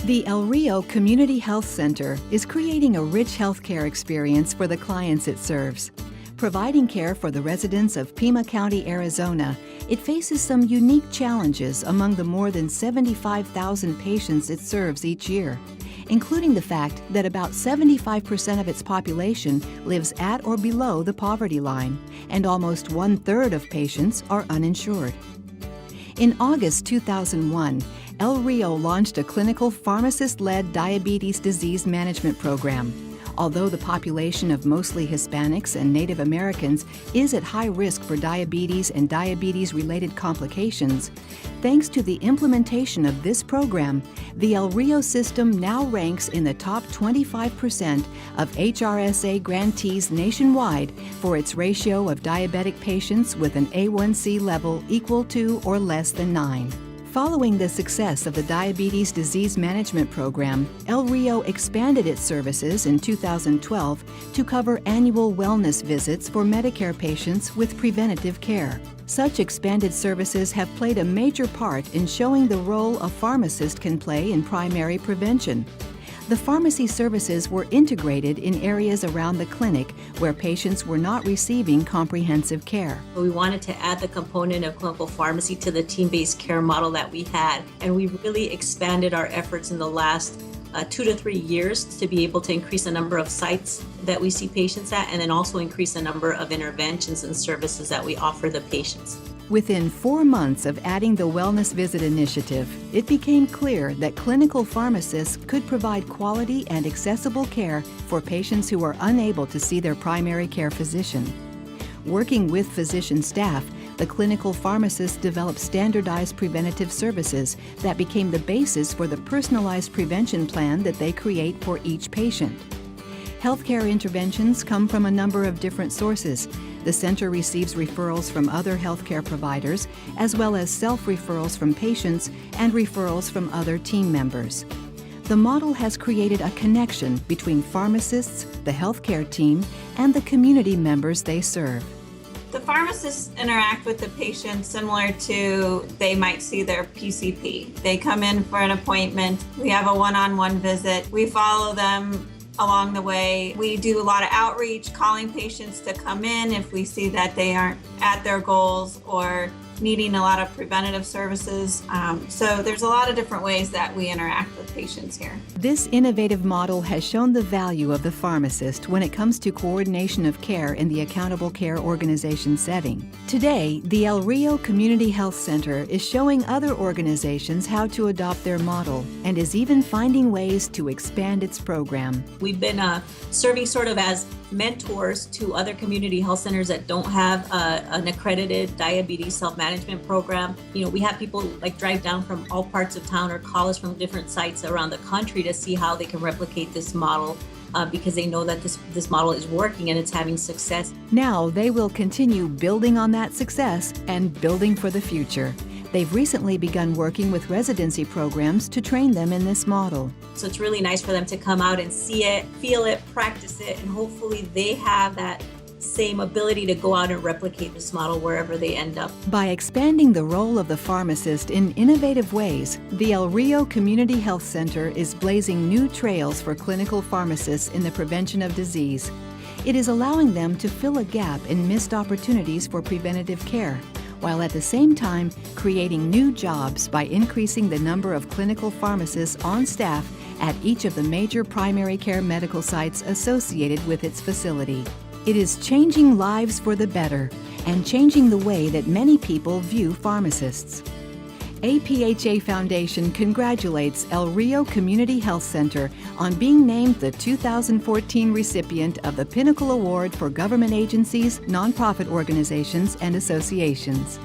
The Rio Community Health Center is creating a rich healthcare experience for the clients it serves. Providing care for the residents of Pima County, Arizona, it faces some unique challenges among the more than 75,000 patients it serves each year, including the fact that about 75% of its population lives at or below the poverty line, and almost 1/3 of patients are uninsured. In August 2001, El Rio launched a clinical pharmacist-led diabetes disease management program. Although the population of mostly Hispanics and Native Americans is at high risk for diabetes and diabetes-related complications, thanks to the implementation of this program, the El Rio system now ranks in the top 25% of HRSA grantees nationwide for its ratio of diabetic patients with an A1C level equal to or less than 9. Following the success of the Diabetes Disease Management Program, El Rio expanded its services in 2012 to cover annual wellness visits for Medicare patients with preventative care. Such expanded services have played a major part in showing the role a pharmacist can play in primary prevention. The pharmacy services were integrated in areas around the clinic where patients were not receiving comprehensive care. We wanted to add the component of clinical pharmacy to the team-based care model that we had, and we really expanded our efforts in the last 2 to 3 years to be able to increase the number of sites that we see patients at, and then also increase the number of interventions and services that we offer the patients. Within 4 months of adding the Wellness Visit initiative, it became clear that clinical pharmacists could provide quality and accessible care for patients who are unable to see their primary care physician. Working with physician staff, the clinical pharmacists developed standardized preventative services that became the basis for the personalized prevention plan that they create for each patient. Healthcare interventions come from a number of different sources. The center receives referrals from other healthcare providers, as well as self-referrals from patients and referrals from other team members. The model has created a connection between pharmacists, the healthcare team, and the community members they serve. The pharmacists interact with the patient similar to they might see their PCP. They come in for an appointment. We have a one-on-one visit. We follow them along the way. We do a lot of outreach, calling patients to come in if we see that they aren't at their goals or needing a lot of preventative services. So there's a lot of different ways that we interact with patients here. This innovative model has shown the value of the pharmacist when it comes to coordination of care in the accountable care organization setting. Today, the El Rio Community Health Center is showing other organizations how to adopt their model and is even finding ways to expand its program. We've been serving sort of as mentors to other community health centers that don't have an accredited diabetes self-management program. You know, we have people like drive down from all parts of town or call us from different sites around the country to see how they can replicate this model because they know that this model is working and it's having success. Now they will continue building on that success and building for the future. They've recently begun working with residency programs to train them in this model. So it's really nice for them to come out and see it, feel it, practice it, and hopefully they have that same ability to go out and replicate this model wherever they end up. By expanding the role of the pharmacist in innovative ways, the El Rio Community Health Center is blazing new trails for clinical pharmacists in the prevention of disease. It is allowing them to fill a gap in missed opportunities for preventative care, while at the same time creating new jobs by increasing the number of clinical pharmacists on staff at each of the major primary care medical sites associated with its facility. It is changing lives for the better and changing the way that many people view pharmacists. APHA Foundation congratulates El Rio Community Health Center on being named the 2014 recipient of the Pinnacle Award for government agencies, nonprofit organizations, and associations.